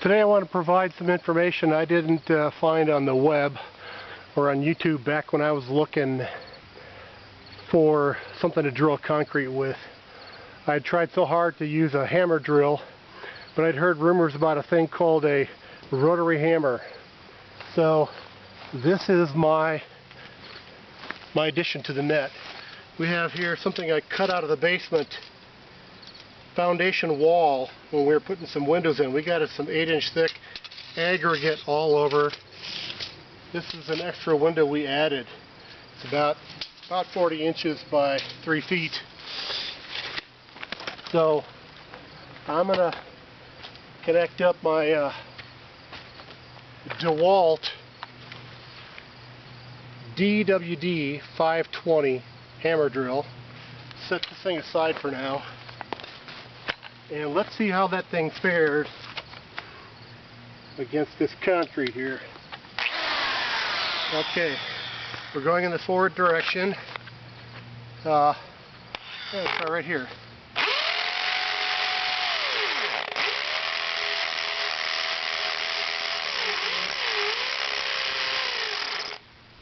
Today I want to provide some information I didn't find on the web or on YouTube back when I was looking for something to drill concrete with. I had tried so hard to use a hammer drill, but I'd heard rumors about a thing called a rotary hammer. So this is my addition to the net. We have here something I cut out of the basement foundation wall when we were putting some windows in. We got some 8-inch thick aggregate all over. This is an extra window we added. It's about 40 inches by 3 feet. So I'm going to connect up my DeWalt DWD 520 hammer drill. Set this thing aside for now. And let's see how that thing fares against this concrete here. Okay, we're going in the forward direction. Let's try right here.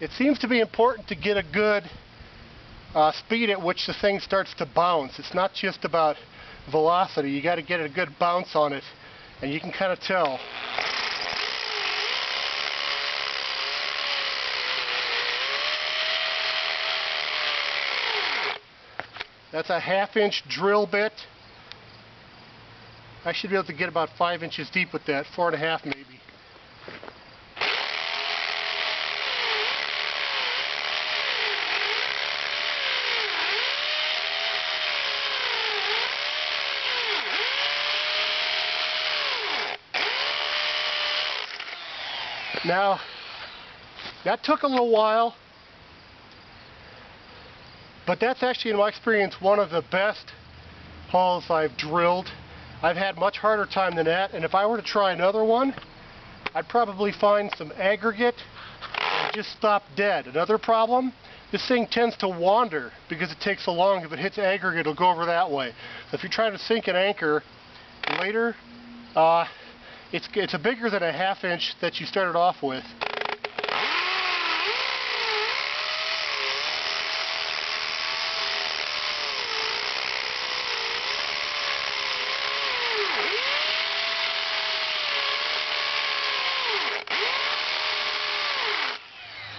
It seems to be important to get a good speed at which the thing starts to bounce. It's not just about velocity. You got to get a good bounce on it, and you can kind of tell. That's a 1/2-inch drill bit. I should be able to get about 5 inches deep with that, 4.5 maybe. Now, that took a little while, but that's actually, in my experience, one of the best holes I've drilled. I've had much harder time than that, and if I were to try another one, I'd probably find some aggregate and just stop dead. Another problem, this thing tends to wander because it takes so long. If it hits aggregate, it'll go over that way. So if you're trying to sink an anchor later, it's a bigger than a 1/2 inch that you started off with.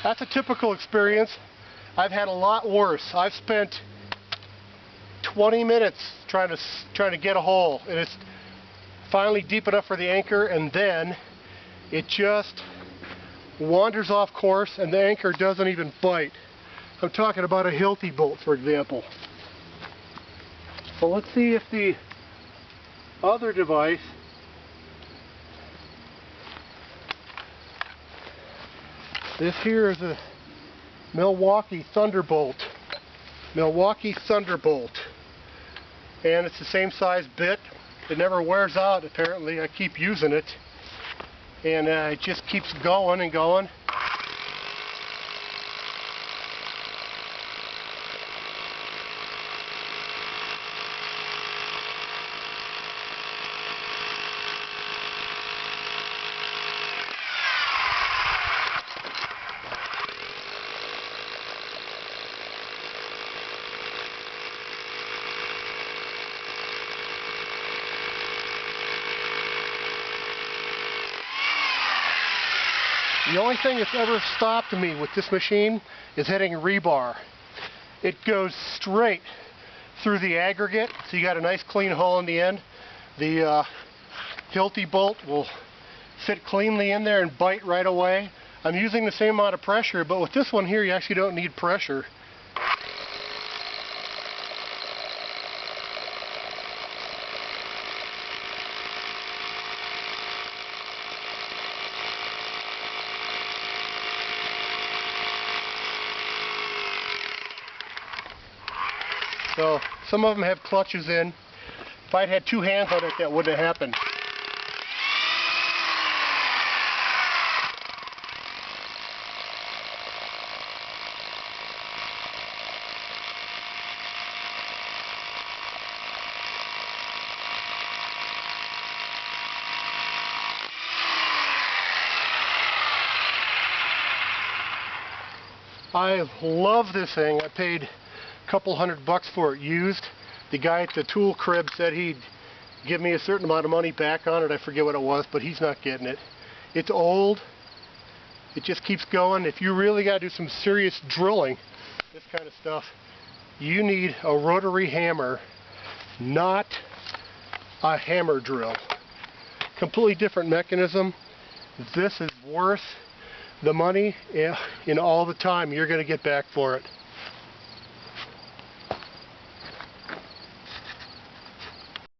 That's a typical experience. I've had a lot worse. I've spent 20 minutes trying to get a hole, and it's finally deep enough for the anchor, and then it just wanders off course and the anchor doesn't even bite. I'm talking about a Hilti bolt, for example. So let's see if the other device this here is a Milwaukee Thunderbolt. And it's the same size bit. It never wears out, apparently. I keep using it, and it just keeps going and going. The only thing that's ever stopped me with this machine is hitting rebar. It goes straight through the aggregate, so you got a nice clean hole in the end. The Hilti bolt will fit cleanly in there and bite right away. I'm using the same amount of pressure, but with this one here you actually don't need pressure. So some of them have clutches in. If I'd had 2 hands on it, that wouldn't have happened. I love this thing. I paid a couple $100 for it used. The guy at the tool crib said he'd give me a certain amount of money back on it. I forget what it was, but he's not getting it. It's old. It just keeps going. If you really got to do some serious drilling, this kind of stuff, you need a rotary hammer, not a hammer drill. Completely different mechanism. This is worth the money and all the time you're going to get back for it.